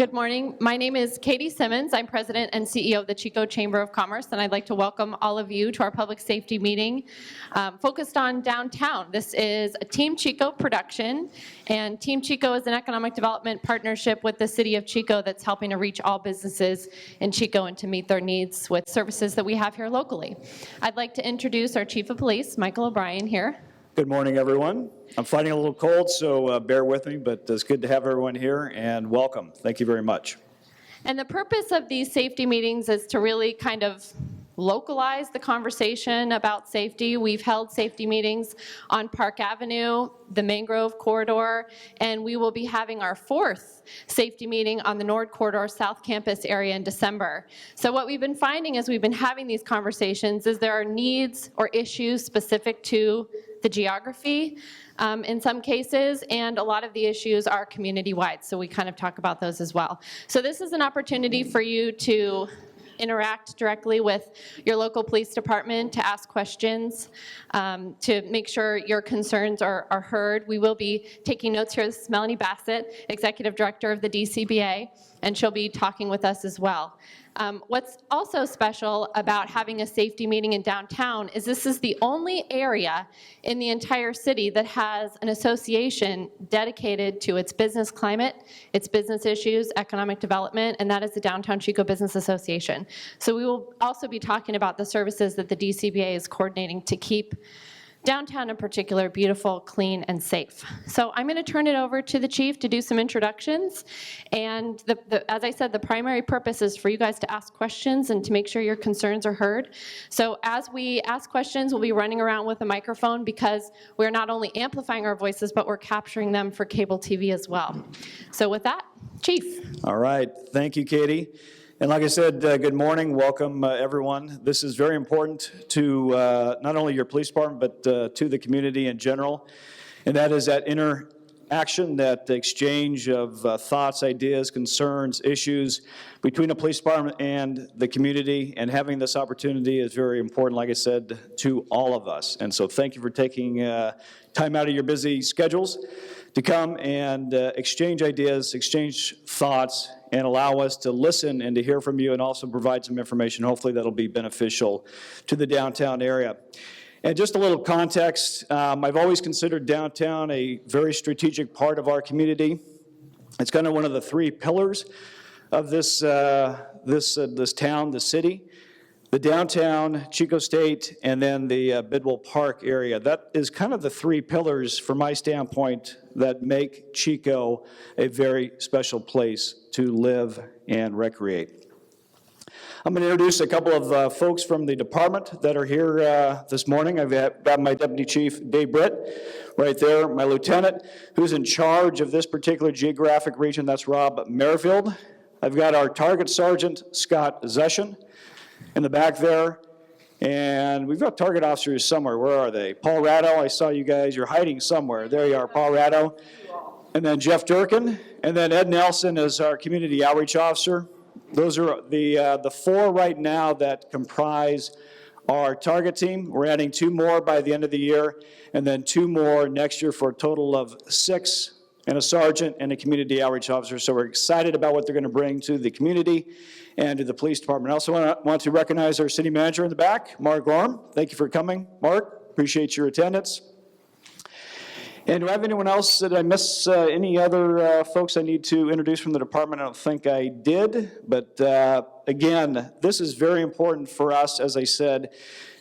Good morning. My name is Katie Simmons. I'm President and CEO of the Chico Chamber of Commerce, and I'd like to welcome all of you to our public safety meeting focused on downtown. This is a Team Chico production, and Team Chico is an economic development partnership with the City of Chico that's helping to reach all businesses in Chico and to meet their needs with services that we have here locally. I'd like to introduce our Chief of Police, Michael O'Brien, here. Good morning, everyone. I'm fighting a little cold, so bear with me, but it's good to have everyone here, and welcome. Thank you very much. And the purpose of these safety meetings is to really kind of localize the conversation about safety. We've held safety meetings on Park Avenue, the Mangrove Corridor, and we will be having our 4th safety meeting on the Nord Corridor South Campus area in December. So what we've been finding as we've been having these conversations is there are needs or issues specific to the geography in some cases, and a lot of the issues are community-wide, so we kind of talk about those as well. So this is an opportunity for you to interact directly with your local police department, to ask questions, to make sure your concerns are heard. We will be taking notes here. This is Melanie Bassett, Executive Director of the DCBA, and she'll be talking with us as well. What's also special about having a safety meeting in downtown is this is the only area in the entire city that has an association dedicated to its business climate, its business issues, economic development, and that is the Downtown Chico Business Association. So we will also be talking about the services that the DCBA is coordinating to keep downtown in particular beautiful, clean, and safe. So I'm going to turn it over to the chief to do some introductions. And as I said, the primary purpose is for you guys to ask questions and to make sure your concerns are heard. So as we ask questions, we'll be running around with a microphone because we're not only amplifying our voices, but we're capturing them for cable TV as well. So with that, Chief. All right. Thank you, Katie. And like I said, good morning. Welcome, everyone. This is very important to not only your police department, but to the community in general. And that is that interaction, that exchange of thoughts, ideas, concerns, issues between the police department and the community. And having this opportunity is very important, like I said, to all of us. And so thank you for taking time out of your busy schedules to come and exchange ideas, exchange thoughts, and allow us to listen and to hear from you and also provide some information. Hopefully that'll be beneficial to the downtown area. And just a little context, I've always considered downtown a very strategic part of our community. It's kind of one of the 3 pillars of this town, the city. The downtown, Chico State, and then the Bidwell Park area. That is kind of the 3 pillars, from my standpoint, that make Chico a very special place to live and recreate. I'm going to introduce a couple of folks from the department that are here this morning. I've got my Deputy Chief, Dave Britt, right there, my lieutenant, who's in charge of this particular geographic region. That's Rob Merrifield. I've got our Target Sergeant, Scott Zeshin, in the back there, and we've got target officers somewhere. Where are they? Paul Ratto, I saw you guys. You're hiding somewhere. There you are, Paul Ratto. And then Jeff Durkin, and then Ed Nelson is our community outreach officer. Those are the 4 right now that comprise our target team. We're adding 2 more by the end of the year, and then 2 more next year for a total of 6, and a sergeant and a community outreach officer. So we're excited about what they're going to bring to the community and to the police department. I also want to recognize our city manager in the back, Mark Gorham. Thank you for coming, Mark. Appreciate your attendance. And do I have anyone else? Did I miss any other folks I need to introduce from the department? I don't think I did. But again, this is very important for us, as I said,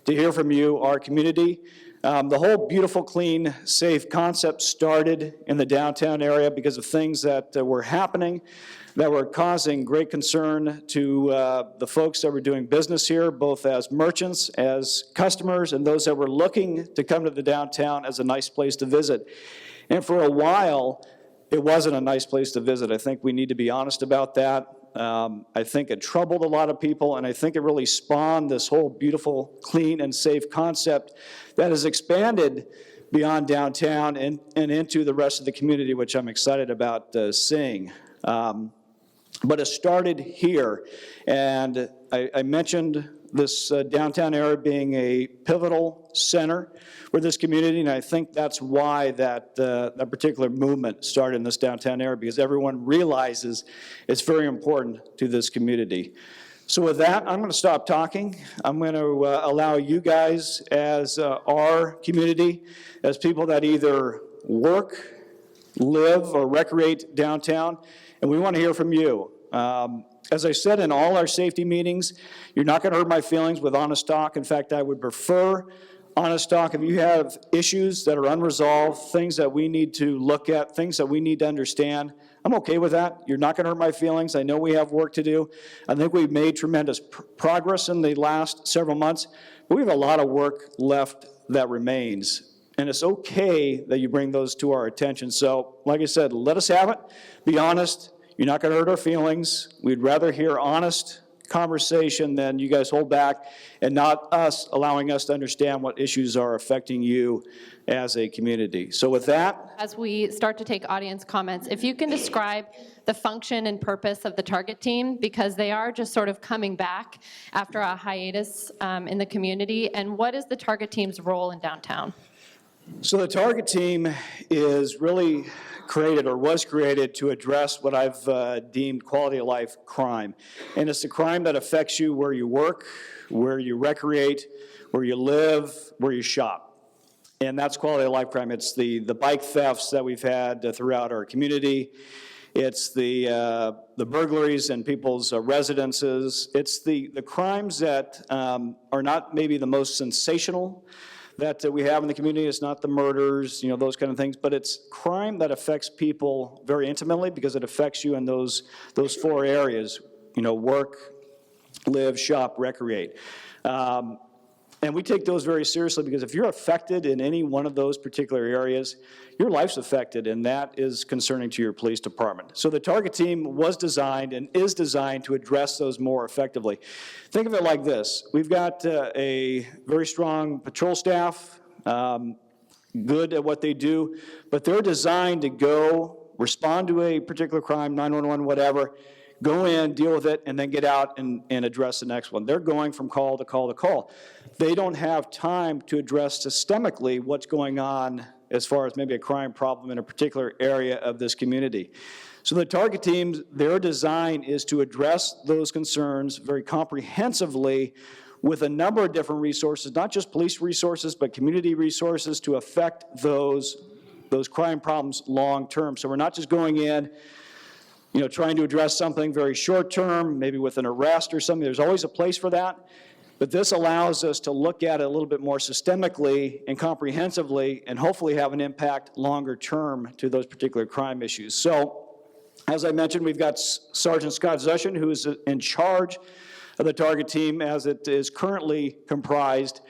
to hear from you, our community. The whole beautiful, clean, safe concept started in the downtown area because of things that were happening that were causing great concern to the folks that were doing business here, both as merchants, as customers, and those that were looking to come to the downtown as a nice place to visit. And for a while, it wasn't a nice place to visit. I think we need to be honest about that. I think it troubled a lot of people, and I think it really spawned this whole beautiful, clean, and safe concept that has expanded beyond downtown and into the rest of the community, which I'm excited about seeing. But it started here, and I mentioned this downtown area being a pivotal center for this community, and I think that's why that particular movement started in this downtown area, because everyone realizes it's very important to this community. So with that, I'm going to stop talking. I'm going to allow you guys, as our community, as people that either work, live, or recreate downtown, and we want to hear from you. As I said in all our safety meetings, you're not going to hurt my feelings with honest talk. In fact, I would prefer honest talk. If you have issues that are unresolved, things that we need to look at, things that we need to understand, I'm okay with that. You're not going to hurt my feelings. I know we have work to do. I think we've made tremendous progress in the last several months, but we have a lot of work left that remains. And it's okay that you bring those to our attention. So, like I said, let us have it. Be honest. You're not going to hurt our feelings. We'd rather hear honest conversation than you guys hold back, and not us allowing us to understand what issues are affecting you as a community. So with that, as we start to take audience comments, if you can describe the function and purpose of the target team, because they are just sort of coming back after a hiatus in the community, and what is the target team's role in downtown? So the target team is really created, or was created, to address what I've deemed quality of life crime. And it's the crime that affects you where you work, where you recreate, where you live, where you shop. And that's quality of life crime. It's the bike thefts that we've had throughout our community. It's the burglaries in people's residences. It's the crimes that are not maybe the most sensational that we have in the community. It's not the murders, those kind of things, but it's crime that affects people very intimately, because it affects you in those four areas, work, live, shop, recreate. And we take those very seriously, because if you're affected in any one of those particular areas, your life's affected, and that is concerning to your police department. So the target team was designed and is designed to address those more effectively. Think of it like this. We've got a very strong patrol staff, good at what they do, but they're designed to go respond to a particular crime, 911, whatever, go in, deal with it, and then get out and address the next one. They're going from call to call to call. They don't have time to address systemically what's going on as far as maybe a crime problem in a particular area of this community. So the target teams, their design is to address those concerns very comprehensively with a number of different resources, not just police resources, but community resources to affect those crime problems long term. So we're not just going in, trying to address something very short term, maybe with an arrest or something. There's always a place for that. But this allows us to look at it a little bit more systemically and comprehensively, and hopefully have an impact longer term to those particular crime issues. So, as I mentioned, we've got Sergeant Scott Zushin, who is in charge of the target team as it is currently comprised,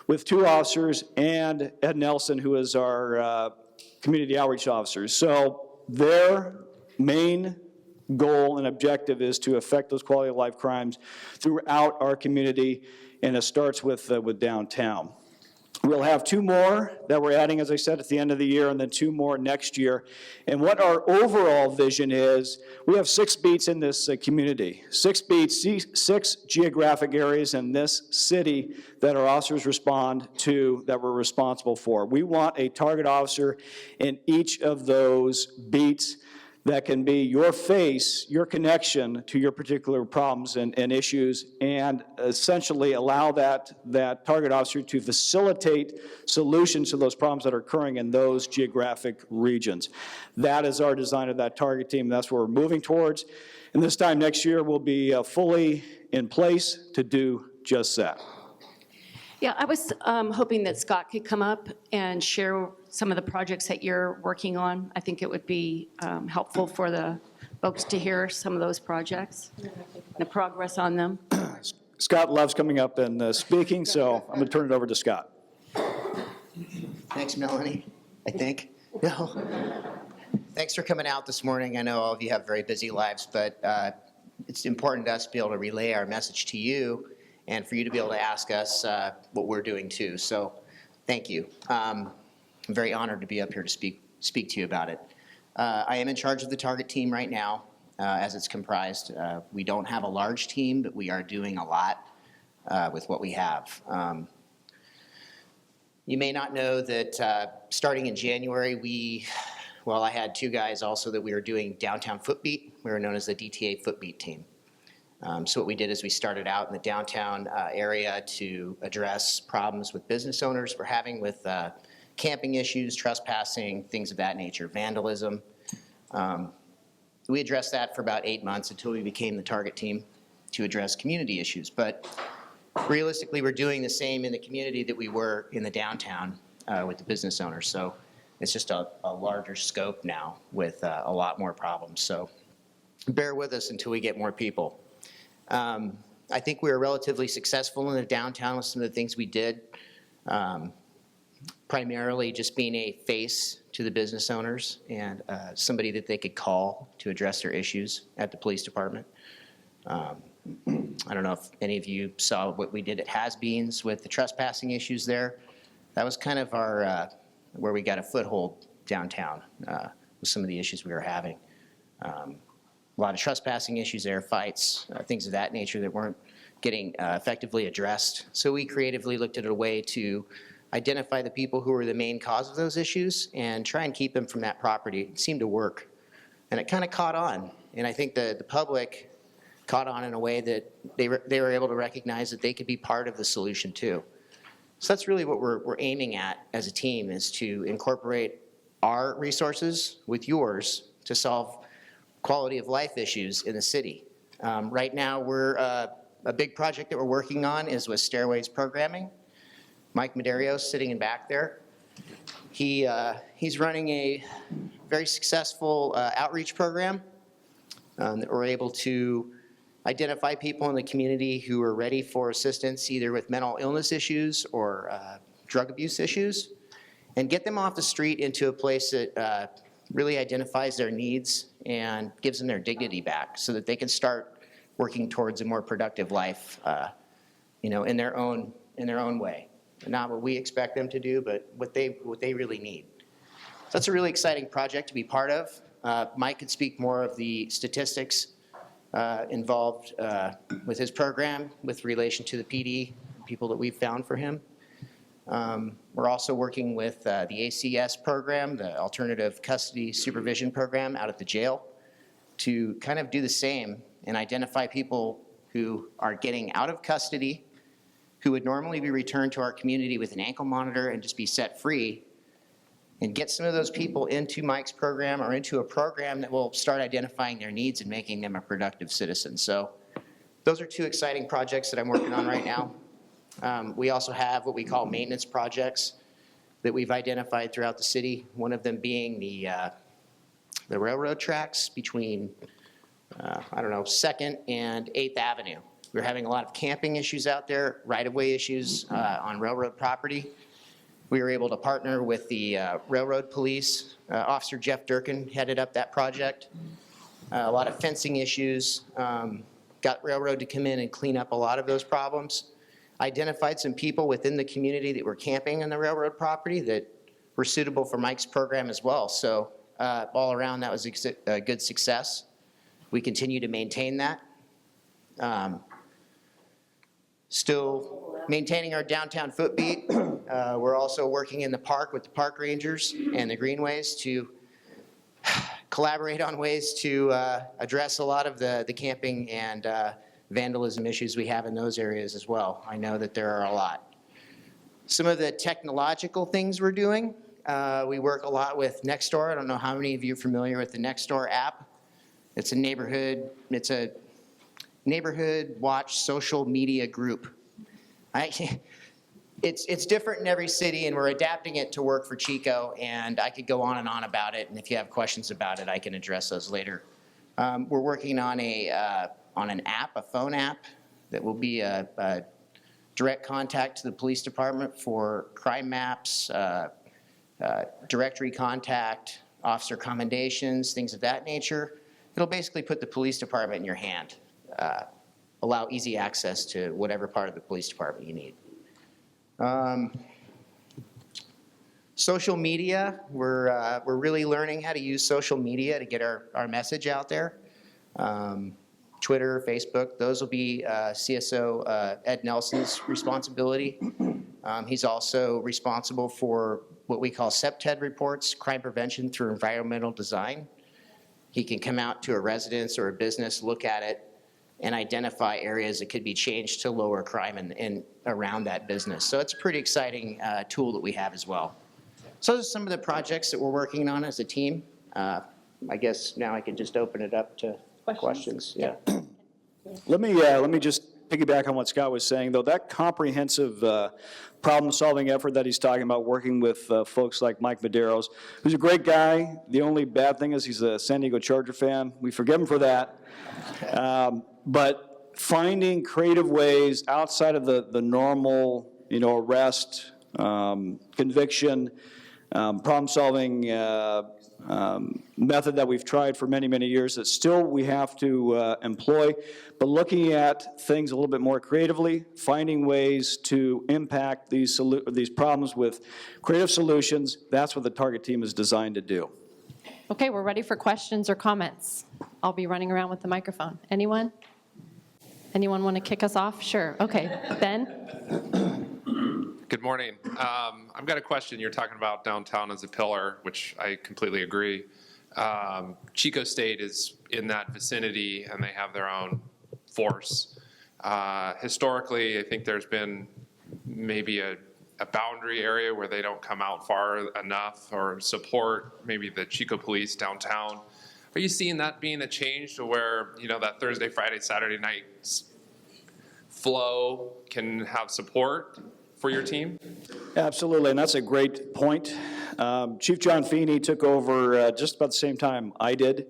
with 2 officers, and Ed Nelson, who is our community outreach officer. So their main goal and objective is to affect those quality of life crimes throughout our community, and it starts with downtown. We'll have 2 more that we're adding, as I said, at the end of the year, and then 2 more next year. And what our overall vision is, we have 6 beats in this community. 6 beats, 6 geographic areas in this city that our officers respond to, that we're responsible for. We want a target officer in each of those beats that can be your face, your connection to your particular problems and issues, and essentially allow that target officer to facilitate solutions to those problems that are occurring in those geographic regions. That is our design of that target team. That's what we're moving towards. And this time next year, we'll be fully in place to do just that. Yeah, I was hoping that Scott could come up and share some of the projects that you're working on. I think it would be helpful for the folks to hear some of those projects, the progress on them. Scott loves coming up and speaking, so I'm going to turn it over to Scott. Thanks, Melanie, I think. No. Thanks for coming out this morning. I know all of you have very busy lives, but it's important to us to be able to relay our message to you, and for you to be able to ask us what we're doing too. So thank you. I'm very honored to be up here to speak to you about it. I am in charge of the target team right now. as it's comprised. We don't have a large team, but we are doing a lot with what we have. You may not know that starting in January, I had 2 guys also that we were doing downtown footbeat. We were known as the DTA footbeat team. So what we did is we started out in the downtown area to address problems with business owners were having with camping issues, trespassing, things of that nature, vandalism. We addressed that for about 8 months until we became the target team to address community issues. But realistically, we're doing the same in the community that we were in the downtown with the business owners. So it's just a larger scope now with a lot more problems. So bear with us until we get more people. I think we were relatively successful in the downtown with some of the things we did. Primarily just being a face to the business owners and somebody that they could call to address their issues at the police department. I don't know if any of you saw what we did at Has-Beans with the trespassing issues there. That was kind of our where we got a foothold downtown with some of the issues we were having. A lot of trespassing issues there, fights, things of that nature that weren't getting effectively addressed. So we creatively looked at a way to identify the people who were the main cause of those issues and try and keep them from that property. It seemed to work. And it kind of caught on. And I think the public caught on in a way that they were able to recognize that they could be part of the solution too. So that's really what we're aiming at as a team, is to incorporate our resources with yours to solve quality of life issues in the city. Right now, a big project that we're working on is with Stairways Programming. Mike Medeiros sitting in back there. He's running a very successful outreach program that we're able to identify people in the community who are ready for assistance, either with mental illness issues or drug abuse issues, and get them off the street into a place that really identifies their needs and gives them their dignity back so that they can start working towards a more productive life, in their own way. Not what we expect them to do, but what they really need. So that's a really exciting project to be part of. Mike could speak more of the statistics involved with his program with relation to the PD, people that we've found for him. We're also working with the ACS program, the Alternative Custody Supervision Program out at the jail, to kind of do the same and identify people who are getting out of custody, who would normally be returned to our community with an ankle monitor and just be set free, and get some of those people into Mike's program or into a program that will start identifying their needs and making them a productive citizen. So those are 2 exciting projects that I'm working on right now. We also have what we call maintenance projects that we've identified throughout the city, one of them being the railroad tracks between, 2nd and 8th Avenue. We're having a lot of camping issues out there, right-of-way issues on railroad property. We were able to partner with the railroad police. Officer Jeff Durkin headed up that project. A lot of fencing issues. Got railroad to come in and clean up a lot of those problems. Identified some people within the community that were camping on the railroad property that were suitable for Mike's program as well. So all around, that was a good success. We continue to maintain that. Still maintaining our downtown footbeat. We're also working in the park with the park rangers and the greenways to collaborate on ways to address a lot of the camping and vandalism issues we have in those areas as well. I know that there are a lot. Some of the technological things we're doing, we work a lot with Nextdoor. I don't know how many of you are familiar with the Nextdoor app. It's a neighborhood watch social media group. It's different in every city, and we're adapting it to work for Chico, and I could go on and on about it, and if you have questions about it, I can address those later. We're working on an app, a phone app, that will be a direct contact to the police department for crime maps, directory contact, officer commendations, things of that nature. It'll basically put the police department in your hand, allow easy access to whatever part of the police department you need. Social media, we're really learning how to use social media to get our message out there. Twitter, Facebook. Those will be CSO Ed Nelson's responsibility. He's also responsible for what we call CPTED reports, crime prevention through environmental design. He can come out to a residence or a business, look at it, and identify areas that could be changed to lower crime in around that business. So it's a pretty exciting tool that we have as well. So those are some of the projects that we're working on as a team. I guess now I can just open it up to questions. Yeah. Let me just piggyback on what Scott was saying, though. That comprehensive problem-solving effort that he's talking about, working with folks like Mike Medeiros, who's a great guy. The only bad thing is he's a San Diego Charger fan. We forgive him for that. But finding creative ways outside of the normal, arrest, conviction, problem-solving method that we've tried for many, many years that still we have to employ, but looking at things a little bit more creatively, finding ways to impact these problems with creative solutions, that's what the target team is designed to do. Okay, we're ready for questions or comments. I'll be running around with the microphone. Anyone? Anyone want to kick us off? Sure. Okay. Ben? Good morning. I've got a question. You're talking about downtown as a pillar, which I completely agree. Chico State is in that vicinity, and they have their own force. Historically, I think there's been maybe a boundary area where they don't come out far enough or support maybe the Chico Police downtown. Are you seeing that being a change to where, that Thursday, Friday, Saturday night flow can have support for your team? Absolutely, and that's a great point. Chief John Feeney took over just about the same time I did,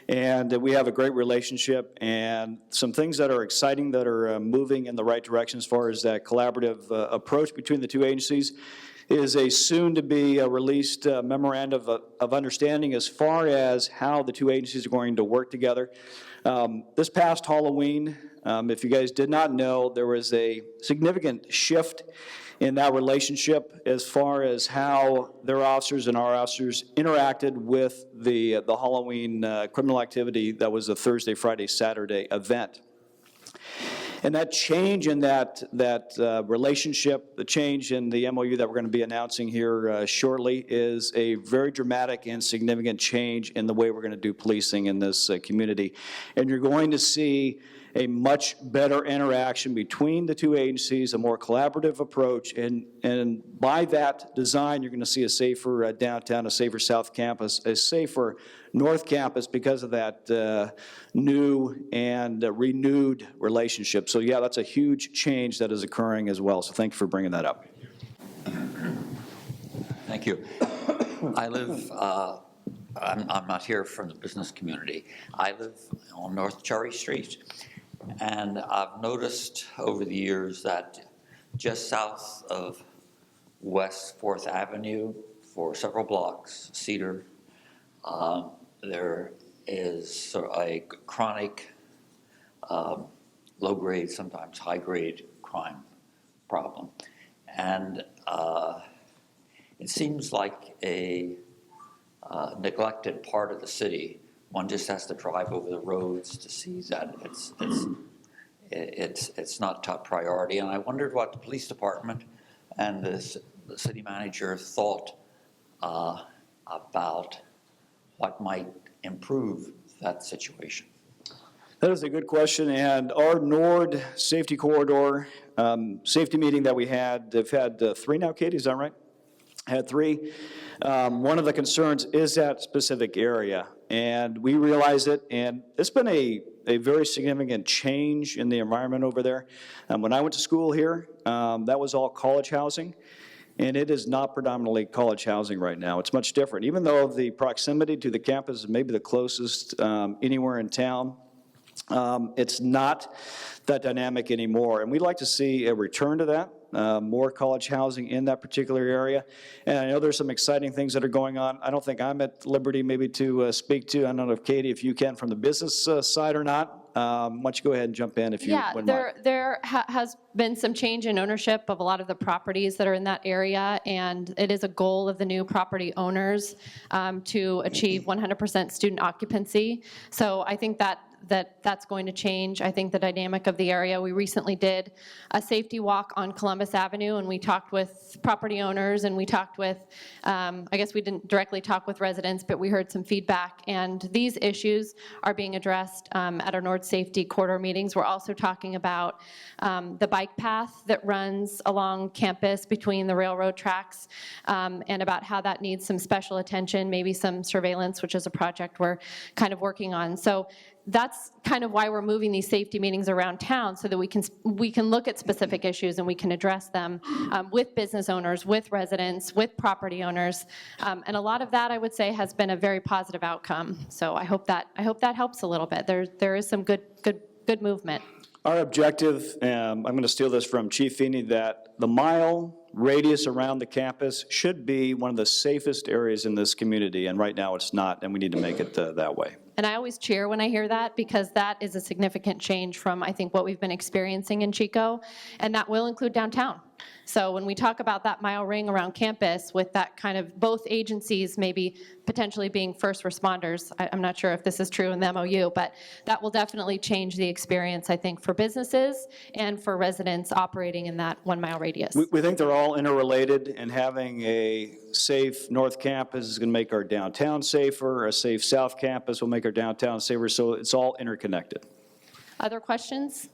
and we have a great relationship and some things that are exciting that are moving in the right direction as far as that collaborative approach between the two agencies is a soon-to-be released memorandum of understanding as far as how the two agencies are going to work together. This past Halloween, if you guys did not know, there was a significant shift in that relationship as far as how their officers and our officers interacted with the Halloween criminal activity that was a Thursday, Friday, Saturday event. And that change in that relationship, the change in the MOU that we're going to be announcing here shortly is a very dramatic and significant change in the way we're going to do policing in this community. And you're going to see a much better interaction between the two agencies, a more collaborative approach, and by that design, you're going to see a safer downtown, a safer South Campus, a safer North Campus because of that new and renewed relationship. So yeah, that's a huge change that is occurring as well. So thank you for bringing that up. Thank you. I live, I'm not here from the business community. I live on North Cherry Street. And I've noticed over the years that just south of West 4th Avenue for several blocks, Cedar, there is a chronic, low-grade, sometimes high-grade crime problem. And it seems like a neglected part of the city. One just has to drive over the roads to see that it's not top priority. And I wondered what the police department and the city manager thought about what might improve that situation. That is a good question, and our Nord Safety Corridor safety meeting that we had, they've had 3 now, Katie, is that right? Had 3. One of the concerns is that specific area, and we realize it, and it's been a very significant change in the environment over there. When I went to school here, that was all college housing, and it is not predominantly college housing right now. It's much different. Even though the proximity to the campus is maybe the closest anywhere in town, it's not that dynamic anymore, and we'd like to see a return to that. More college housing in that particular area. And I know there's some exciting things that are going on. I don't think I'm at liberty maybe to speak to. I don't know if Katie, if you can from the business side or not. Why don't you go ahead and jump in if you wouldn't mind. There has been some change in ownership of a lot of the properties that are in that area, and it is a goal of the new property owners to achieve 100% student occupancy. So I think that that's going to change, I think, the dynamic of the area. We recently did a safety walk on Columbus Avenue, and we talked with property owners, and we talked with, I guess we didn't directly talk with residents, but we heard some feedback, and these issues are being addressed at our North Safety Corridor meetings. We're also talking about the bike path that runs along campus between the railroad tracks, and about how that needs some special attention, maybe some surveillance, which is a project we're kind of working on. So that's kind of why we're moving these safety meetings around town, so that we can look at specific issues and we can address them with business owners, with residents, with property owners. And a lot of that, I would say, has been a very positive outcome. So I hope that helps a little bit. There is some good movement. Our objective, I'm going to steal this from Chief Feeney, that the mile radius around the campus should be one of the safest areas in this community, and right now it's not, and we need to make it that way. And I always cheer when I hear that, because that is a significant change from, I think, what we've been experiencing in Chico, and that will include downtown. So when we talk about that mile ring around campus with that kind of both agencies maybe potentially being first responders, I'm not sure if this is true in the MOU, but that will definitely change the experience, I think, for businesses and for residents operating in that 1 mile radius. We think they're all interrelated, and having a safe North Campus is going to make our downtown safer. A safe South Campus will make our downtown safer, so it's all interconnected. Other questions?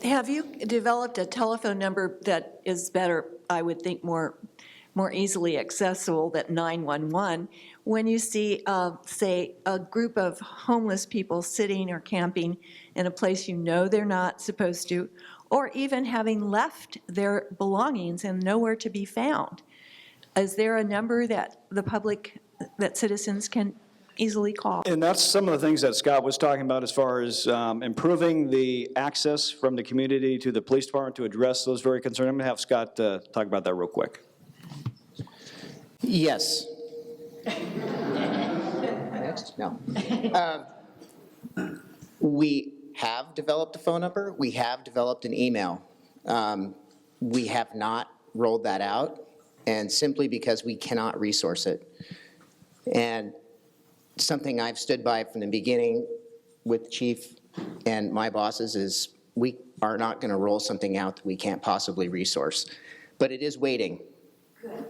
Have you developed a telephone number that is better, I would think, more easily accessible than 911? When you see, say, a group of homeless people sitting or camping in a place you know they're not supposed to, or even having left their belongings and nowhere to be found, is there a number that the public, that citizens can easily call? And that's some of the things that Scott was talking about as far as improving the access from the community to the police department to address those very concerns. I'm going to have Scott talk about that real quick. Yes. Next? No. We have developed a phone number. We have developed an email. We have not rolled that out, and simply because we cannot resource it. And something I've stood by from the beginning with the chief and my bosses is we are not going to roll something out that we can't possibly resource. But it is waiting.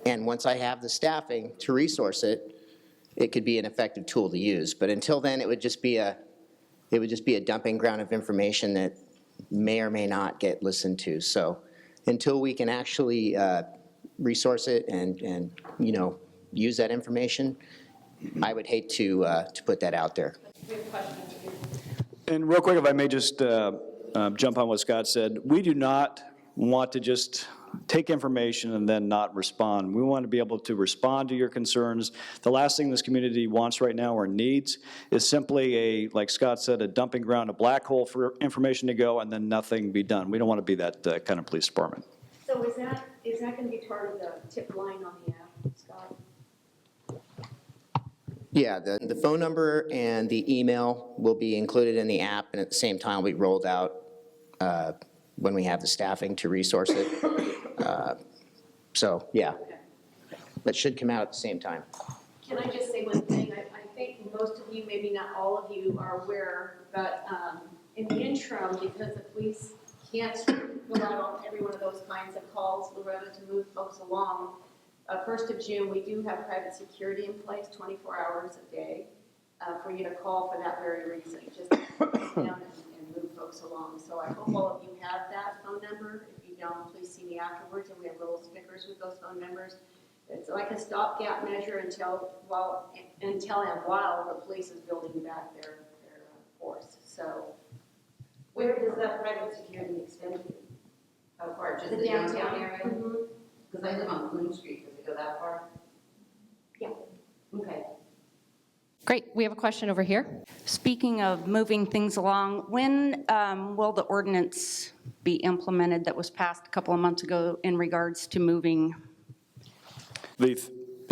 And once I have the staffing to resource it, it could be an effective tool to use. But until then, it would just be a dumping ground of information that may or may not get listened to. So until we can actually resource it and use that information, I would hate to put that out there. And real quick, if I may just jump on what Scott said, we do not want to just take information and then not respond. We want to be able to respond to your concerns. The last thing this community wants right now or needs is simply like Scott said, a dumping ground, a black hole for information to go and then nothing be done. We don't want to be that kind of police department. So is that going to be part of the tip line on the app, Scott? Yeah, the phone number and the email will be included in the app, and at the same time, we rolled out when we have the staffing to resource it. So, yeah, that should come out at the same time. Can I just say one thing? I think most of you, maybe not all of you, are aware, but in the interim, because the police can't go out on every one of those kinds of calls, Loretta, to move folks along, 1st of June, we do have private security in place 24 hours a day for you to call for that very reason, just to sit down and move folks along. So I hope all of you have that phone number. If you don't, please see me afterwards, and we have little stickers with those phone numbers. It's like a stopgap measure until and while the police is building back their force. So where does that private security extend to? How far? Just the downtown area? Because I live on Queen Street. Does it go that far? yeah. Okay. Great, we have a question over here. Speaking of moving things along, when will the ordinance be implemented that was passed a couple of months ago in regards to moving? You're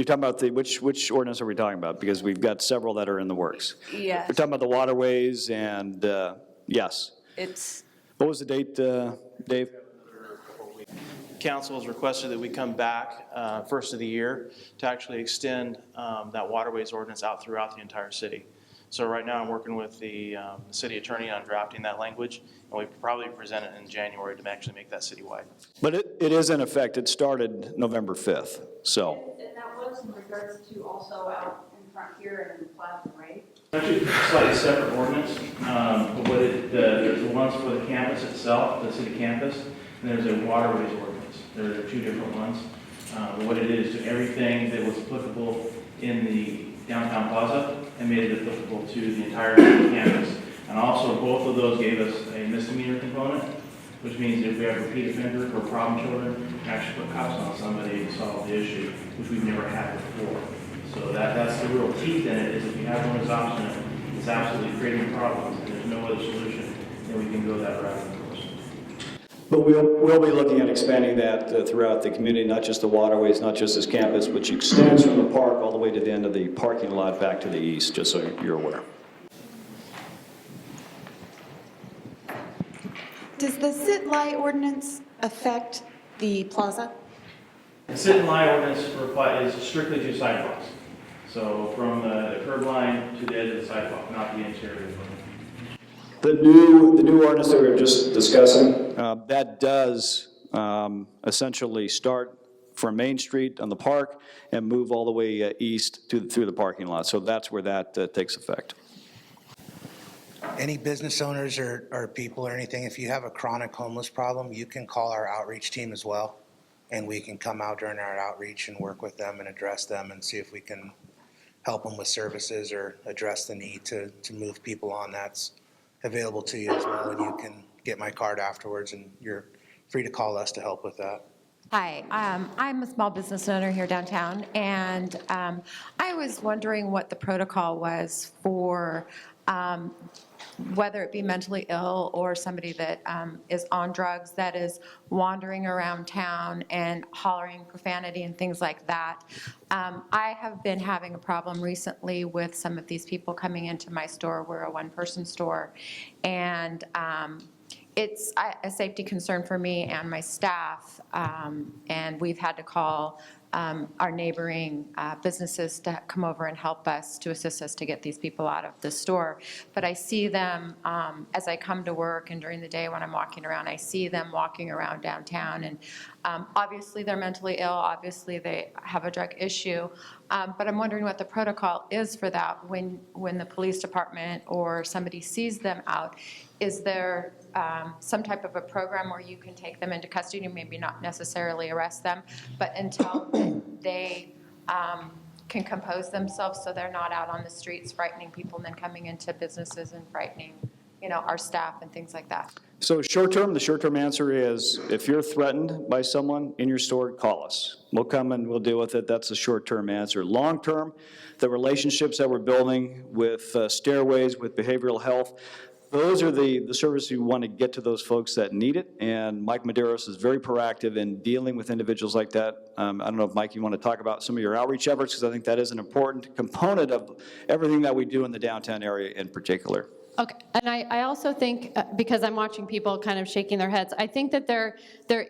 talking about which ordinance are we talking about? Because we've got several that are in the works. Yes. We're talking about the waterways and, yes. It's, What was the date, Dave? Council has requested that we come back first of the year to actually extend that waterways ordinance out throughout the entire city. So right now, I'm working with the city attorney on drafting that language, and we probably present it in January to actually make that citywide. But it is in effect. It started November 5th, so. And that was in regards to also out in front here and in the plaza, right? Actually, slightly separate ordinance, but what there's the ones for the campus itself, the city campus, and there's a waterways ordinance. There are two different ones. But what it is to everything that was applicable in the downtown plaza and made it applicable to the entire campus. And also, both of those gave us a misdemeanor component, which means if we have repeat offender or problem children, we can actually put cops on somebody to solve the issue, which we've never had before. So that's the real teeth in it, is if you have one as option, it's absolutely creating problems, and there's no other solution, then we can go that route, of course. But we'll be looking at expanding that throughout the community, not just the waterways, not just this campus, which extends from the park all the way to the end of the parking lot back to the east, just so you're aware. Does the sit-lie ordinance affect the plaza? The sit and lie ordinance is strictly to sidewalks. So from the curb line to the edge of the sidewalk, not the interior. The new ordinance that we were just discussing, that does essentially start from Main Street on the park and move all the way east through the parking lot. So that's where that takes effect. Any business owners or people or anything, if you have a chronic homeless problem, you can call our outreach team as well. And we can come out during our outreach and work with them and address them and see if we can help them with services or address the need to move people on. That's available to you as well. And you can get my card afterwards, and you're free to call us to help with that. Hi, I'm a small business owner here downtown, and I was wondering what the protocol was for whether it be mentally ill or somebody that is on drugs that is wandering around town and hollering profanity and things like that. I have been having a problem recently with some of these people coming into my store. We're a one-person store, and it's a safety concern for me and my staff, and we've had to call our neighboring businesses to come over and help us, to assist us to get these people out of the store. But I see them as I come to work and during the day when I'm walking around, I see them walking around downtown, and obviously they're mentally ill, obviously they have a drug issue, but I'm wondering what the protocol is for that when the police department or somebody sees them out. Is there some type of a program where you can take them into custody, maybe not necessarily arrest them, but until they can compose themselves so they're not out on the streets frightening people and then coming into businesses and frightening, our staff and things like that? So the short-term answer is if you're threatened by someone in your store, call us. We'll come and we'll deal with it. That's the short-term answer. Long-term, the relationships that we're building with Stairways, with behavioral health, those are the services you want to get to those folks that need it, and Mike Medeiros is very proactive in dealing with individuals like that. I don't know if, Mike, you want to talk about some of your outreach efforts, because I think that is an important component of everything that we do in the downtown area in particular. Okay, and I also think, because I'm watching people kind of shaking their heads, I think that there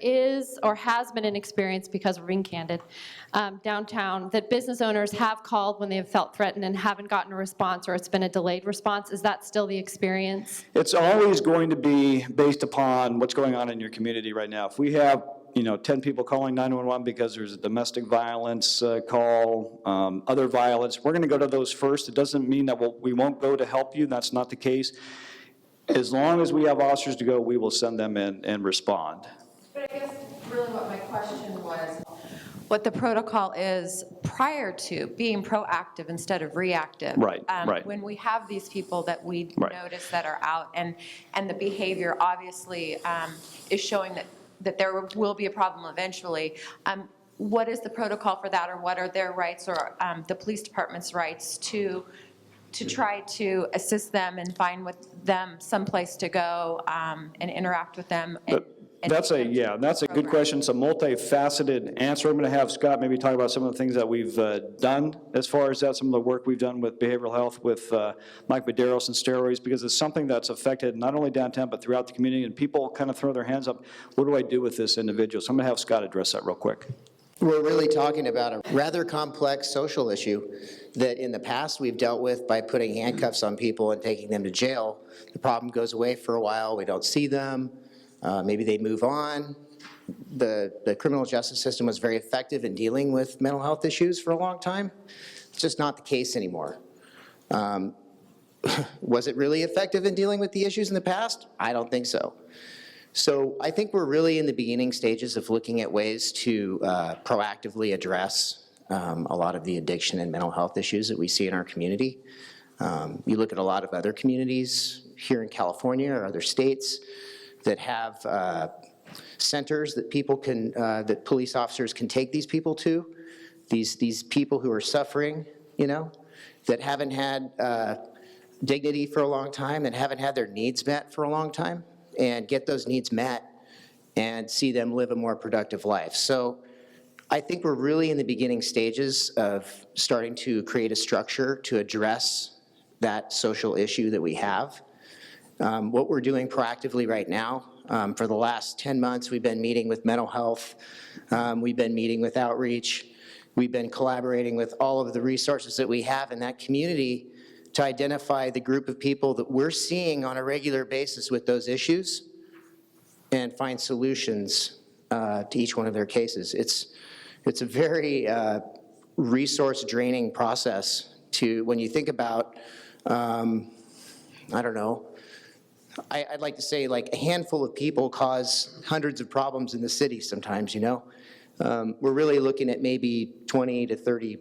is or has been an experience, because we're being candid, downtown, that business owners have called when they have felt threatened and haven't gotten a response, or it's been a delayed response. Is that still the experience? It's always going to be based upon what's going on in your community right now. If we have 10 people calling 911 because there's a domestic violence call, other violence, we're going to go to those first. It doesn't mean that we won't go to help you. That's not the case. As long as we have officers to go, we will send them in and respond. But I guess really what my question was, what the protocol is prior to being proactive instead of reactive. Right, right. When we have these people that we Right. notice that are out, and the behavior obviously is showing that there will be a problem eventually. What is the protocol for that, or what are their rights, or the police department's rights to try to assist them and find with them someplace to go and interact with them? That's a good question. It's a multifaceted answer. I'm going to have Scott maybe talk about some of the things that we've done as far as that, some of the work we've done with behavioral health with Mike Medeiros and Stairways, because it's something that's affected not only downtown but throughout the community, and people kind of throw their hands up, what do I do with this individual? So I'm going to have Scott address that real quick. We're really talking about a rather complex social issue that in the past we've dealt with by putting handcuffs on people and taking them to jail. The problem goes away for a while, we don't see them, maybe they move on. The criminal justice system was very effective in dealing with mental health issues for a long time. It's just not the case anymore. Was it really effective in dealing with the issues in the past? I don't think so. So I think we're really in the beginning stages of looking at ways to proactively address a lot of the addiction and mental health issues that we see in our community. You look at a lot of other communities here in California or other states that have centers that people can, that police officers can take these people to, these people who are suffering, you know, that haven't had dignity for a long time and haven't had their needs met for a long time, and get those needs met and see them live a more productive life. So I think we're really in the beginning stages of starting to create a structure to address that social issue that we have. What we're doing proactively right now, for the last 10 months, we've been meeting with mental health, we've been meeting with outreach, we've been collaborating with all of the resources that we have in that community to identify the group of people that we're seeing on a regular basis with those issues and find solutions to each one of their cases. It's a very resource draining process to, when you think about, I don't know, I'd like to say like a handful of people cause hundreds of problems in the city sometimes, you know? We're really looking at maybe 20 to 30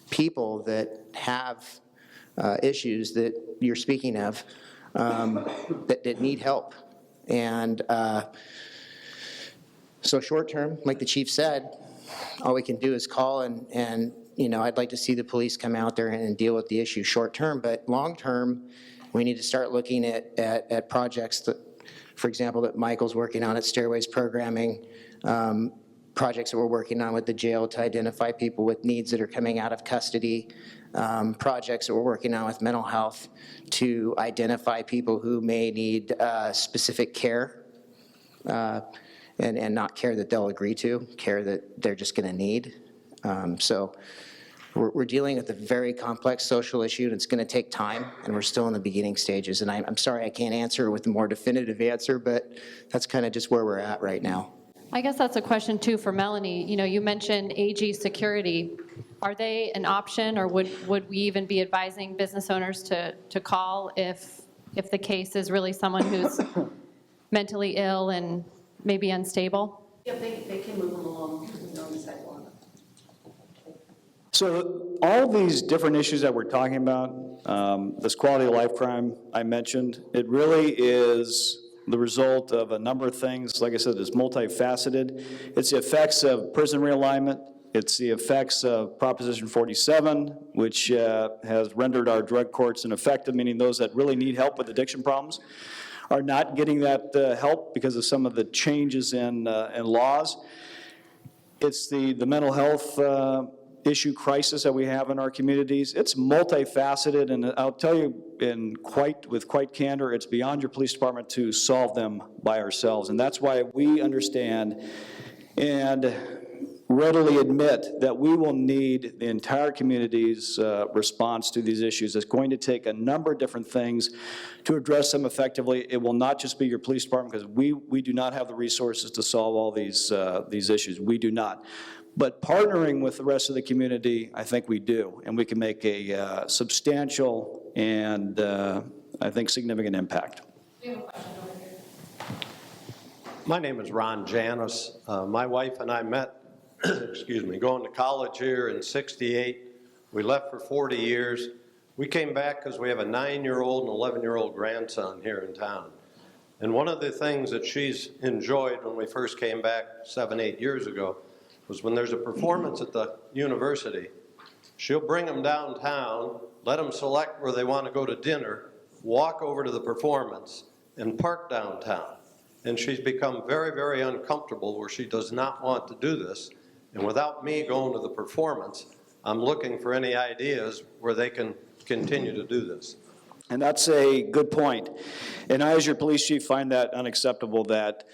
people that have issues that you're speaking of that need help. And so short term, like the chief said, all we can do is call and you know, I'd like to see the police come out there and deal with the issue short term, but long term, we need to start looking at projects that, for example, that Michael's working on at Stairways Programming, projects that we're working on with the jail to identify people with needs that are coming out of custody, projects that we're working on with mental health to identify people who may need specific care, and not care that they'll agree to, care that they're just going to need. So we're dealing with a very complex social issue, and it's going to take time, and we're still in the beginning stages. And I'm sorry I can't answer with a more definitive answer, but that's kind of just where we're at right now. I guess that's a question too for Melanie. You know, you mentioned AG security. Are they an option, or would we even be advising business owners to call if the case is really someone who's mentally ill and maybe unstable? Yeah, they can move them along on the sidewalk. So all these different issues that we're talking about, this quality of life crime I mentioned, it really is the result of a number of things. Like I said, it's multifaceted. It's the effects of prison realignment. It's the effects of Proposition 47, which has rendered our drug courts ineffective, meaning those that really need help with addiction problems are not getting that help because of some of the changes in laws. It's the mental health issue crisis that we have in our communities. It's multifaceted, and I'll tell you with quite candor, it's beyond your police department to solve them by ourselves. And that's why we understand and readily admit that we will need the entire community's response to these issues. It's going to take a number of different things to address them effectively. It will not just be your police department, because we do not have the resources to solve all these issues. We do not. But partnering with the rest of the community, I think we do, and we can make a substantial and I think significant impact. My name is Ron Janis. My wife and I met, excuse me, going to college here in '68. We left for 40 years. We came back because we have a 9-year-old and 11-year-old grandson here in town. And one of the things that she's enjoyed when we first came back 7, 8 years ago was when there's a performance at the university, she'll bring them downtown, let them select where they want to go to dinner, walk over to the performance, and park downtown. And she's become very, very uncomfortable where she does not want to do this. And without me going to the performance, I'm looking for any ideas where they can continue to do this. And that's a good point. And I, as your police chief, find that unacceptable that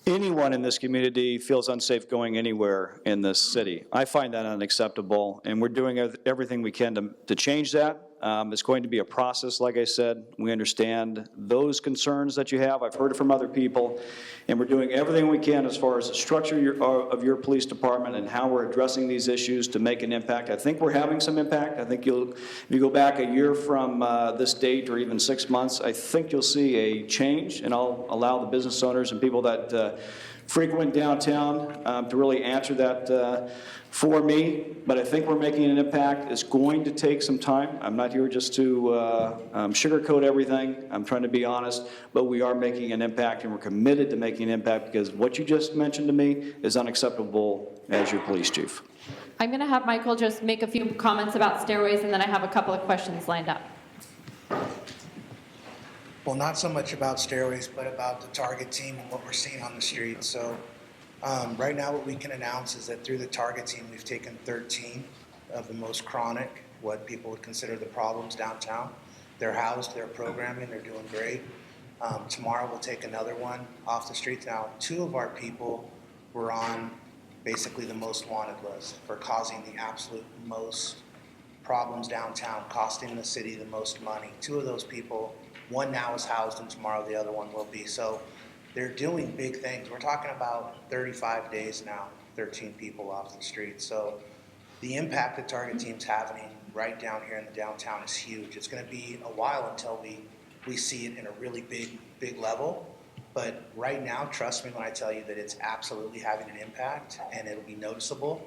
anyone in this community feels unsafe going anywhere in this city. I find that unacceptable, and we're doing everything we can to change that. It's going to be a process, like I said. We understand those concerns that you have. I've heard it from other people, and we're doing everything we can as far as the structure of your police department and how we're addressing these issues to make an impact. I think we're having some impact. I think if you go back a year from this date or even 6 months, I think you'll see a change, and I'll allow the business owners and people that frequent downtown to really answer that for me, but I think we're making an impact. It's going to take some time. I'm not here just to sugarcoat everything. I'm trying to be honest, but we are making an impact, and we're committed to making an impact because what you just mentioned to me is unacceptable as your police chief. I'm going to have Michael just make a few comments about stairways, and then I have a couple of questions lined up. Well, not so much about stairways, but about the target team and what we're seeing on the street. So right now what we can announce is that through the target team, we've taken 13 of the most chronic, what people would consider the problems downtown. They're housed, they're programming, they're doing great. Tomorrow we'll take another one off the streets. Now, 2 of our people were on basically the most wanted list for causing the absolute most problems downtown, costing the city the most money. 2 of those people, one now is housed and tomorrow the other one will be. So they're doing big things. We're talking about 35 days now, 13 people off the street. So the impact the target team's having right down here in the downtown is huge. It's going to be a while until we see it in a really big level. But right now, trust me when I tell you that it's absolutely having an impact and it'll be noticeable.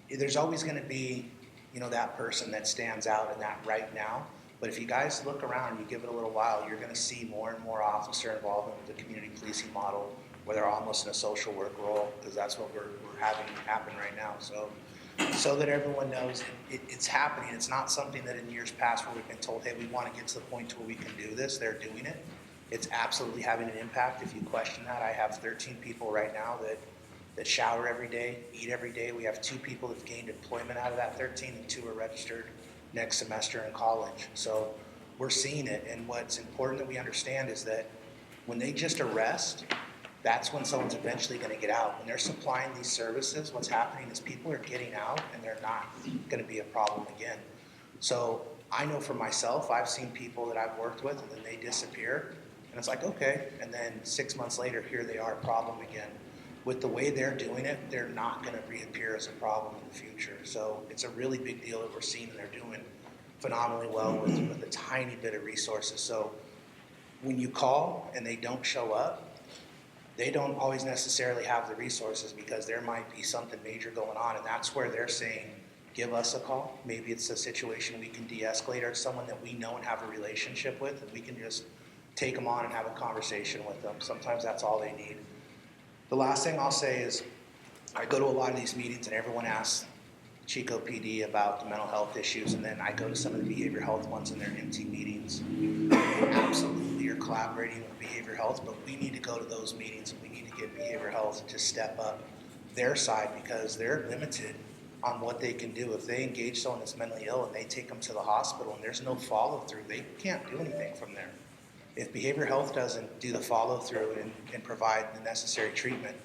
There's always going to be, that person that stands out in that right now. But if you guys look around and you give it a little while, you're going to see more and more officer involvement with the community policing model, where they're almost in a social work role, because that's what we're having happen right now. So that everyone knows it's happening. It's not something that in years past where we've been told, hey, we want to get to the point to where we can do this. They're doing it. It's absolutely having an impact. If you question that, I have 13 people right now that shower every day, eat every day. We have 2 people that have gained employment out of that 13, and 2 are registered next semester in college. So we're seeing it, and what's important that we understand is that when they just arrest, that's when someone's eventually going to get out. When they're supplying these services, what's happening is people are getting out and they're not going to be a problem again. So I know for myself, I've seen people that I've worked with and then they disappear, and it's like, okay, and then 6 months later, here they are, a problem again. With the way they're doing it, they're not going to reappear as a problem in the future. So it's a really big deal that we're seeing, and they're doing phenomenally well with a tiny bit of resources. So when you call and they don't show up, they don't always necessarily have the resources because there might be something major going on, and that's where they're saying, give us a call. Maybe it's a situation we can de-escalate, or it's someone that we know and have a relationship with, and we can just take them on and have a conversation with them. Sometimes that's all they need. The last thing I'll say is I go to a lot of these meetings and everyone asks Chico PD about the mental health issues, and then I go to some of the behavioral health ones and they're empty meetings. They absolutely are collaborating with behavioral health, but we need to go to those meetings and we need to get behavioral health to step up their side because they're limited on what they can do. If they engage someone that's mentally ill and they take them to the hospital and there's no follow through, they can't do anything from there. If behavioral health doesn't do the follow-through and provide the necessary treatment,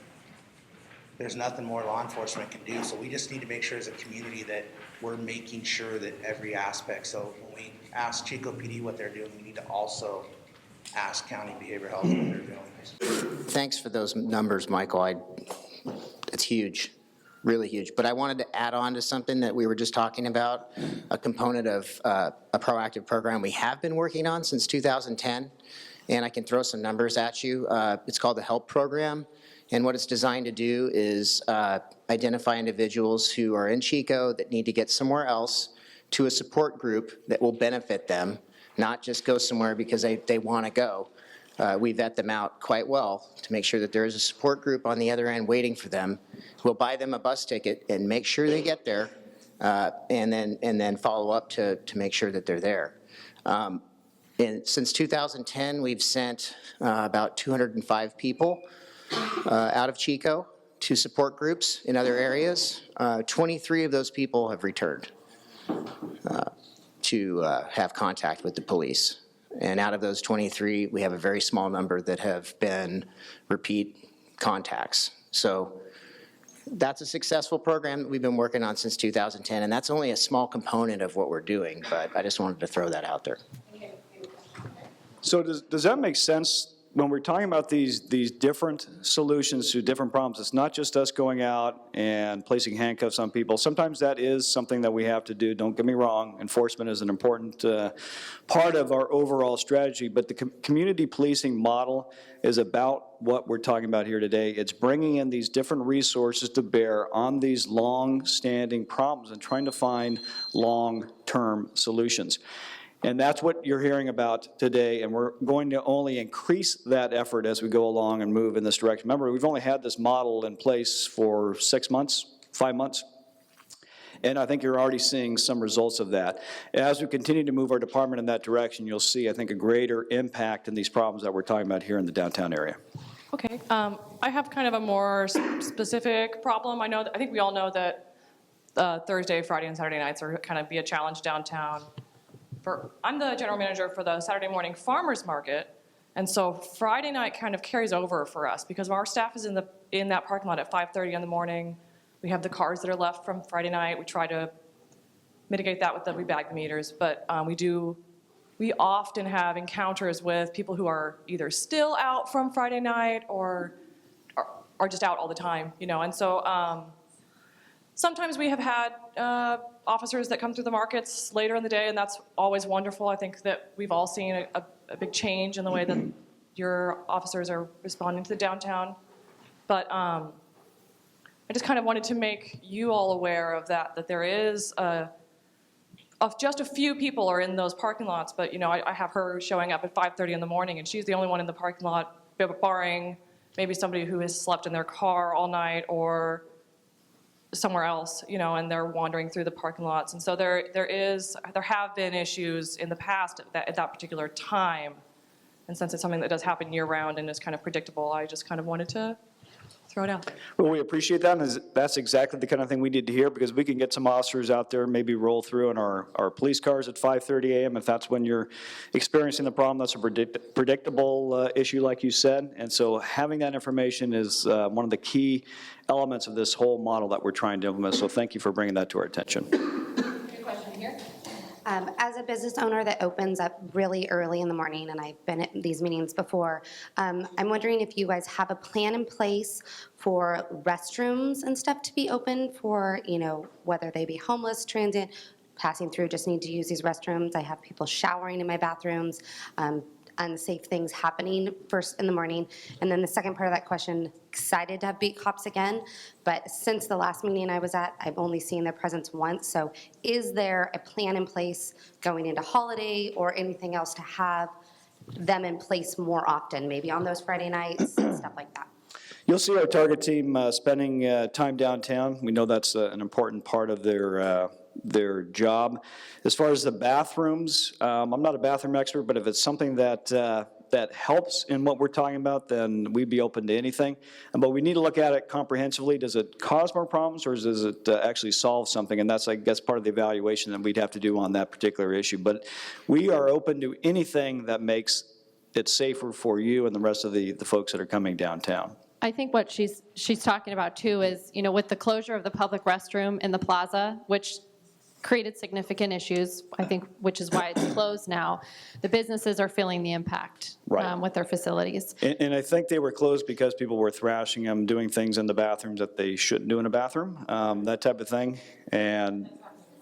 there's nothing more law enforcement can do. So we just need to make sure as a community that we're making sure that every aspect. So when we ask Chico PD what they're doing, we need to also ask County Behavioral Health what they're doing. Thanks for those numbers, Michael. It's huge. Really huge. But I wanted to add on to something that we were just talking about, a component of a proactive program we have been working on since 2010, and I can throw some numbers at you. It's called the HELP program, and what it's designed to do is identify individuals who are in Chico that need to get somewhere else to a support group that will benefit them, not just go somewhere because they want to go. We vet them out quite well to make sure that there is a support group on the other end waiting for them. We'll buy them a bus ticket and make sure they get there, and then follow up to make sure that they're there. Since 2010, we've sent about 205 people out of Chico to support groups in other areas. 23 of those people have returned to have contact with the police. And out of those 23, we have a very small number that have been repeat contacts. So that's a successful program that we've been working on since 2010, and that's only a small component of what we're doing, but I just wanted to throw that out there. So does that make sense? When we're talking about these different solutions to different problems, it's not just us going out and placing handcuffs on people. Sometimes that is something that we have to do. Don't get me wrong. Enforcement is an important part of our overall strategy. But the community policing model is about what we're talking about here today. It's bringing in these different resources to bear on these long-standing problems and trying to find long-term solutions. And that's what you're hearing about today, and we're going to only increase that effort as we go along and move in this direction. Remember, we've only had this model in place for 6 months, 5 months, and I think you're already seeing some results of that. As we continue to move our department in that direction, you'll see, I think, a greater impact in these problems that we're talking about here in the downtown area. Okay, I have kind of a more specific problem. I think we all know that Thursday, Friday, and Saturday nights are kind of be a challenge downtown. I'm the general manager for the Saturday morning farmers market, and so Friday night kind of carries over for us because our staff is in that parking lot at 5:30 in the morning. We have the cars that are left from Friday night. We try to mitigate that with we bag the meters, but we often have encounters with people who are either still out from Friday night or are just out all the time, and so sometimes we have had officers that come through the markets later in the day, and that's always wonderful. I think that we've all seen a big change in the way that your officers are responding to the downtown. But I just kind of wanted to make you all aware of that there is just a few people are in those parking lots, but I have her showing up at 5:30 in the morning, and she's the only one in the parking lot, barring maybe somebody who has slept in their car all night or somewhere else, and they're wandering through the parking lots. And so there have been issues in the past at that particular time. And since it's something that does happen year round and is kind of predictable, I just kind of wanted to throw it out there. Well, we appreciate that, and that's exactly the kind of thing we need to hear, because we can get some officers out there, maybe roll through in our police cars at 5:30 a.m. if that's when you're experiencing the problem. That's a predictable issue, like you said, and so having that information is one of the key elements of this whole model that we're trying to implement, so thank you for bringing that to our attention. Good question here. As a business owner that opens up really early in the morning, and I've been at these meetings before, I'm wondering if you guys have a plan in place for restrooms and stuff to be open for, whether they be homeless, transient, passing through, just need to use these restrooms. I have people showering in my bathrooms, unsafe things happening first in the morning. And then the second part of that question, excited to have beat cops again, but since the last meeting I was at, I've only seen their presence once. So is there a plan in place going into holiday or anything else to have them in place more often, maybe on those Friday nights and stuff like that? You'll see our target team spending time downtown. We know that's an important part of their job. As far as the bathrooms, I'm not a bathroom expert, but if it's something that helps in what we're talking about, then we'd be open to anything. But we need to look at it comprehensively. Does it cause more problems, or does it actually solve something? And that's, I guess, part of the evaluation that we'd have to do on that particular issue. But we are open to anything that makes it safer for you and the rest of the folks that are coming downtown. I think what she's talking about too is, with the closure of the public restroom in the plaza, which created significant issues, I think, which is why it's closed now, the businesses are feeling the impact with their facilities. And I think they were closed because people were thrashing them, doing things in the bathrooms that they shouldn't do in a bathroom, that type of thing. And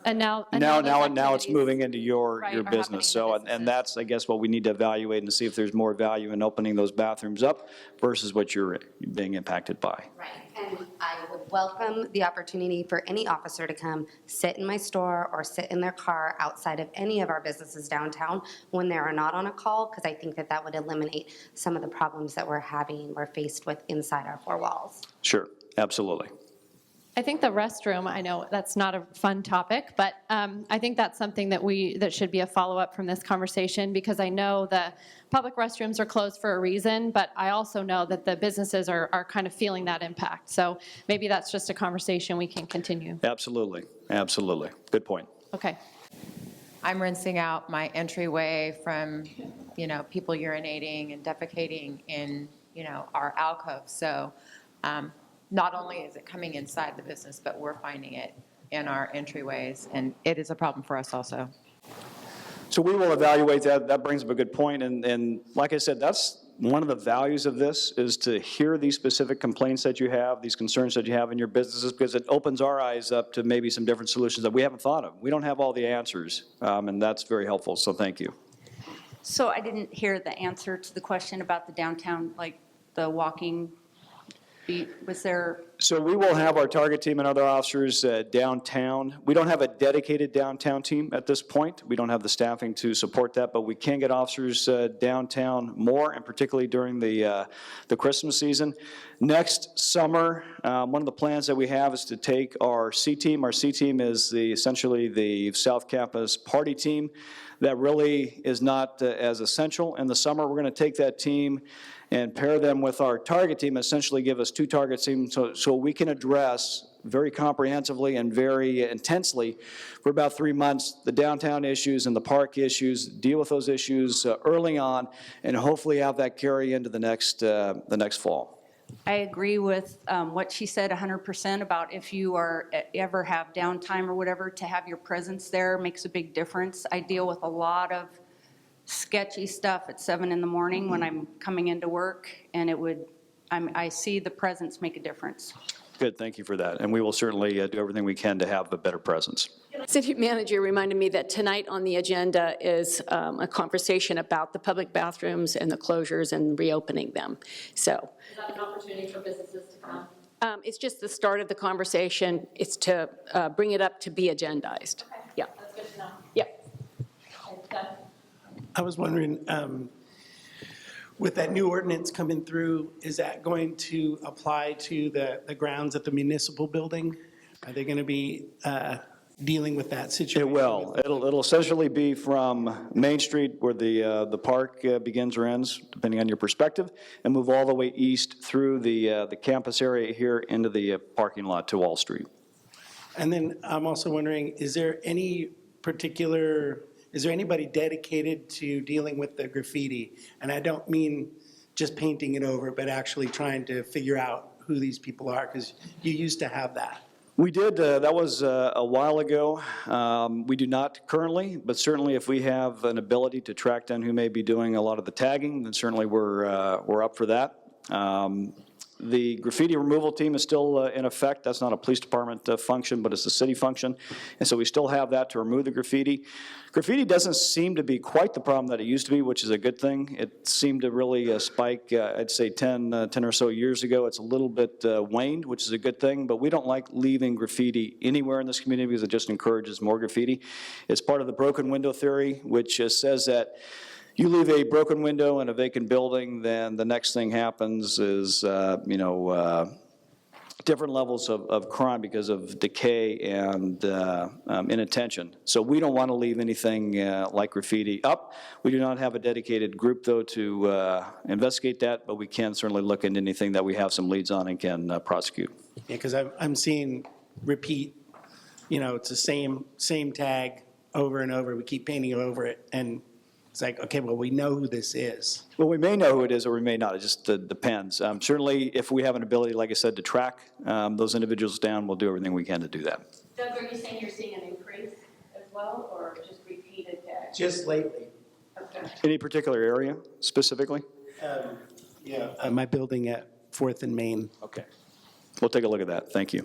now it's moving into your business. So, and that's, I guess, what we need to evaluate and see if there's more value in opening those bathrooms up versus what you're being impacted by. Right, and I would welcome the opportunity for any officer to come sit in my store or sit in their car outside of any of our businesses downtown when they are not on a call, because I think that would eliminate some of the problems that we're faced with inside our four walls. Sure, absolutely. I think the restroom, I know that's not a fun topic, but I think that's something that should be a follow-up from this conversation, because I know the public restrooms are closed for a reason, but I also know that the businesses are kind of feeling that impact. So maybe that's just a conversation we can continue. Absolutely, absolutely. Good point. Okay. I'm rinsing out my entryway from people urinating and defecating in, our alcoves. So not only is it coming inside the business, but we're finding it in our entryways, and it is a problem for us also. So we will evaluate that. That brings up a good point. And like I said, that's one of the values of this, is to hear these specific complaints that you have, these concerns that you have in your businesses, because it opens our eyes up to maybe some different solutions that we haven't thought of. We don't have all the answers, and that's very helpful. So thank you. So I didn't hear the answer to the question about the downtown, like the walking beat. Was there? So we will have our target team and other officers downtown. We don't have a dedicated downtown team at this point. We don't have the staffing to support that, but we can get officers downtown more, and particularly during the Christmas season. Next summer, one of the plans that we have is to take our C team. Our C team is essentially the South Campus party team that really is not as essential in the summer. We're going to take that team and pair them with our target team, essentially give us 2 target teams so we can address very comprehensively and very intensely for about 3 months the downtown issues and the park issues, deal with those issues early on, and hopefully have that carry into the next fall. I agree with what she said 100% about if you ever have downtime or whatever, to have your presence there makes a big difference. I deal with a lot of sketchy stuff at 7 in the morning when I'm coming into work, and I see the presence make a difference. Good, thank you for that. And we will certainly do everything we can to have a better presence. City manager reminded me that tonight on the agenda is a conversation about the public bathrooms and the closures and reopening them. So Is that an opportunity for businesses to come? it's just the start of the conversation. It's to bring it up to be agendized. Okay. Yeah. That's good to know. Yeah. Okay. I was wondering, with that new ordinance coming through, is that going to apply to the grounds at the municipal building? Are they going to be dealing with that situation? It will. It'll essentially be from Main Street, where the park begins or ends, depending on your perspective, and move all the way east through the campus area here into the parking lot to Wall Street. And then I'm also wondering, is there anybody dedicated to dealing with the graffiti? And I don't mean just painting it over, but actually trying to figure out who these people are, because you used to have that. We did, that was a while ago. We do not currently, but certainly if we have an ability to track down who may be doing a lot of the tagging, then certainly we're up for that. The graffiti removal team is still in effect. That's not a police department function, but it's a city function. And so we still have that to remove the graffiti. Graffiti doesn't seem to be quite the problem that it used to be, which is a good thing. It seemed to really spike, I'd say 10 or so years ago. It's a little bit waned, which is a good thing, but we don't like leaving graffiti anywhere in this community because it just encourages more graffiti. It's part of the broken window theory, which says that you leave a broken window in a vacant building, then the next thing happens is, different levels of crime because of decay and inattention. So we don't want to leave anything like graffiti up. We do not have a dedicated group, though, to investigate that, but we can certainly look into anything that we have some leads on and can prosecute. Yeah, because I'm seeing repeat, it's the same tag over and over. We keep painting over it, and it's like, okay, well, we know who this is. Well, we may know who it is or we may not. It just depends. Certainly, if we have an ability, like I said, to track those individuals down, we'll do everything we can to do that. Doug, are you saying you're seeing an increase as well, or just repeated tags? Just lately. Okay. Any particular area specifically? My building at 4th and Main. Okay. We'll take a look at that. Thank you.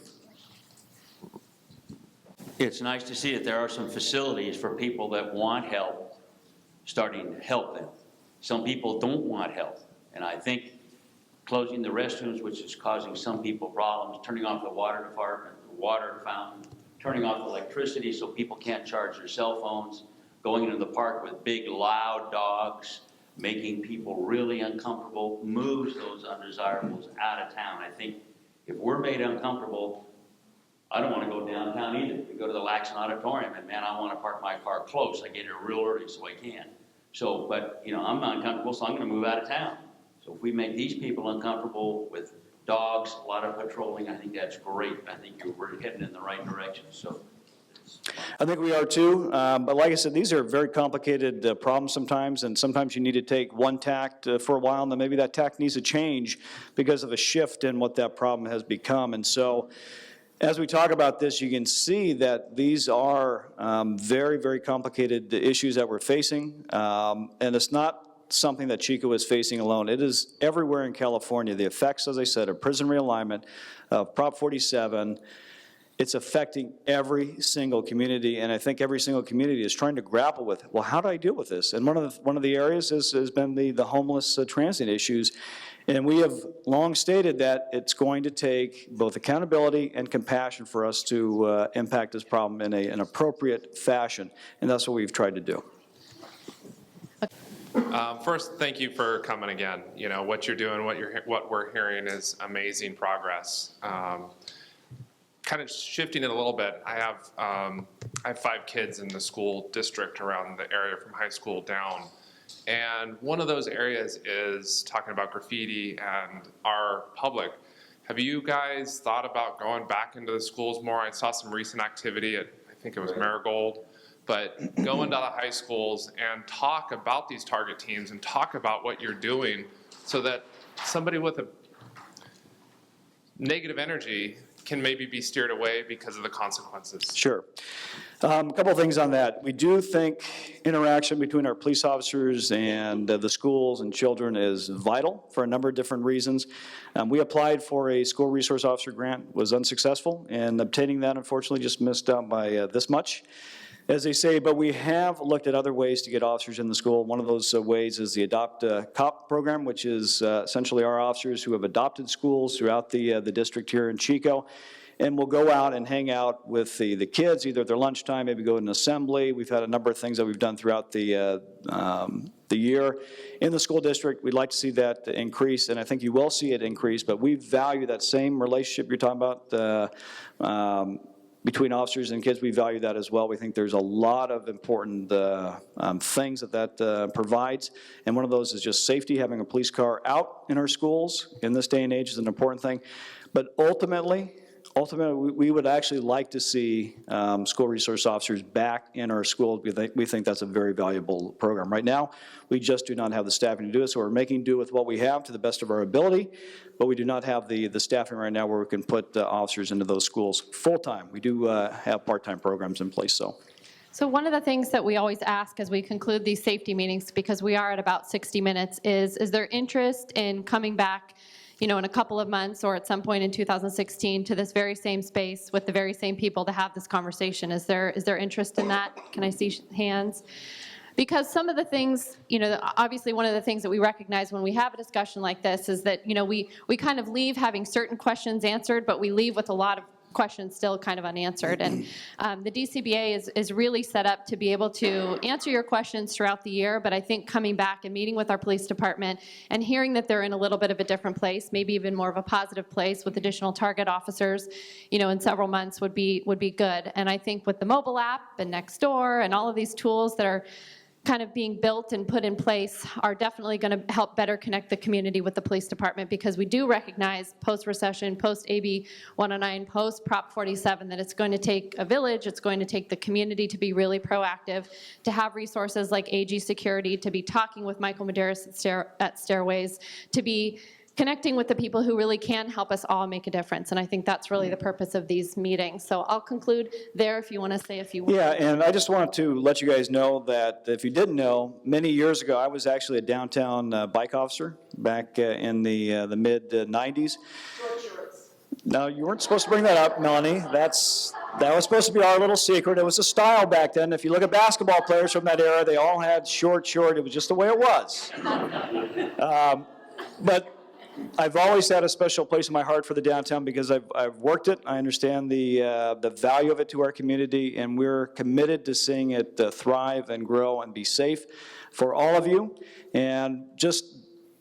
It's nice to see that there are some facilities for people that want help starting to help them. Some people don't want help. And I think closing the restrooms, which is causing some people problems, turning off the water department, the water fountain, turning off electricity so people can't charge their cell phones, going into the park with big loud dogs, making people really uncomfortable, moves those undesirables out of town. I think if we're made uncomfortable, I don't want to go downtown either. We go to the Laxon Auditorium, and man, I want to park my car close. I get here real early so I can. So, but, I'm uncomfortable, so I'm going to move out of town. So if we make these people uncomfortable with dogs, a lot of patrolling, I think that's great. I think we're heading in the right direction. So I think we are too, but like I said, these are very complicated problems sometimes, and sometimes you need to take one tact for a while, and then maybe that tact needs to change because of a shift in what that problem has become. And so as we talk about this, you can see that these are very, very complicated issues that we're facing, and it's not something that Chico is facing alone. It is everywhere in California. The effects, as I said, of prison realignment, of Prop 47, it's affecting every single community, and I think every single community is trying to grapple with, well, how do I deal with this? And one of the areas has been the homeless transient issues, and we have long stated that it's going to take both accountability and compassion for us to impact this problem in an appropriate fashion, and that's what we've tried to do. First, thank you for coming again. You know, what you're doing, what we're hearing is amazing progress. Kind of shifting it a little bit, I have 5 kids in the school district around the area from high school down. And one of those areas is talking about graffiti and our public. Have you guys thought about going back into the schools more? I saw some recent activity at, I think it was Marigold, but go into the high schools and talk about these target teams and talk about what you're doing so that somebody with a negative energy can maybe be steered away because of the consequences. Sure. A couple of things on that. We do think interaction between our police officers and the schools and children is vital for a number of different reasons. We applied for a school resource officer grant, was unsuccessful, and obtaining that unfortunately just missed out by this much, as they say, but we have looked at other ways to get officers in the school. One of those ways is the Adopt a Cop program, which is essentially our officers who have adopted schools throughout the district here in Chico. And we'll go out and hang out with the kids, either at their lunchtime, maybe go to an assembly. We've had a number of things that we've done throughout the year in the school district. We'd like to see that increase, and I think you will see it increase, but we value that same relationship you're talking about between officers and kids. We value that as well. We think there's a lot of important things that provides, and one of those is just safety. Having a police car out in our schools in this day and age is an important thing. But ultimately, we would actually like to see school resource officers back in our schools. We think that's a very valuable program. Right now, we just do not have the staffing to do it, so we're making do with what we have to the best of our ability, but we do not have the staffing right now where we can put officers into those schools full-time. We do have part-time programs in place, so. So one of the things that we always ask as we conclude these safety meetings, because we are at about 60 minutes, is there interest in coming back, you know, in a couple of months or at some point in 2016 to this very same space with the very same people to have this conversation? Is there interest in that? Can I see hands? Because some of the things, you know, obviously one of the things that we recognize when we have a discussion like this is that, you know, we kind of leave having certain questions answered, but we leave with a lot of questions still kind of unanswered. And the DCBA is really set up to be able to answer your questions throughout the year, but I think coming back and meeting with our police department and hearing that they're in a little bit of a different place, maybe even more of a positive place with additional target officers, you know, in several months would be good. And I think with the mobile app and Nextdoor and all of these tools that are kind of being built and put in place are definitely going to help better connect the community with the police department, because we do recognize post-recession, post-AB 109, post-Prop 47, that it's going to take a village, it's going to take the community to be really proactive, to have resources like AG Security, to be talking with Michael Medeiros at Stairways, to be connecting with the people who really can help us all make a difference. And I think that's really the purpose of these meetings. So I'll conclude there if you want to say a few words. Yeah, and I just wanted to let you guys know that if you didn't know, many years ago I was actually a downtown bike officer back in the mid-90s. Now, you weren't supposed to bring that up, Melanie. That was supposed to be our little secret. It was a style back then. If you look at basketball players from that era, they all had short. It was just the way it was. But I've always had a special place in my heart for the downtown because I've worked it. I understand the value of it to our community, and we're committed to seeing it thrive and grow and be safe for all of you. And just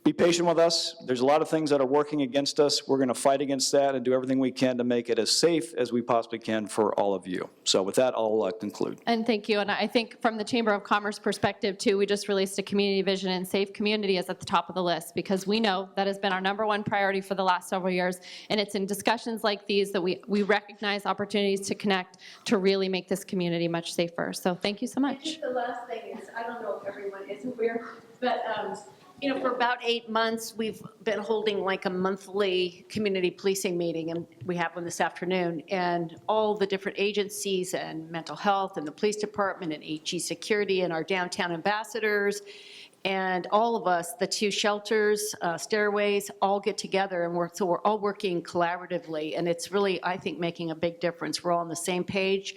be patient with us. There's a lot of things that are working against us. We're going to fight against that and do everything we can to make it as safe as we possibly can for all of you. So with that, I'll conclude. And thank you. And I think from the Chamber of Commerce perspective, too, we just released a community vision, and safe community is at the top of the list, because we know that has been our #1 priority for the last several years. And it's in discussions like these that we recognize opportunities to connect to really make this community much safer. So thank you so I much. think the last thing is, I don't know if everyone is aware, but, you know, for about 8 months, we've been holding like a monthly community policing meeting, and we have one this afternoon, and all the different agencies and mental health and the police department and HE security and our downtown ambassadors and all of us, the 2 shelters, stairways, all get together and work. So we're all working collaboratively, and it's really, I think, making a big difference. We're all on the same page.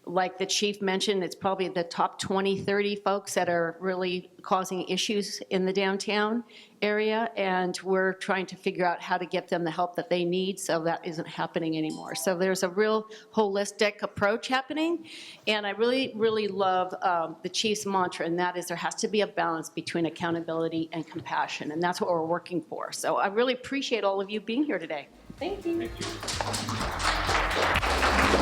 Like the chief mentioned, it's probably the top 20, 30 folks that are really causing issues in the downtown area, and we're trying to figure out how to get them the help that they need so that isn't happening anymore. So there's a real holistic approach happening, and I really, really love the chief's mantra, and that is there has to be a balance between accountability and compassion, and that's what we're working for. So I really appreciate all of you being here today. Thank you. Thank you.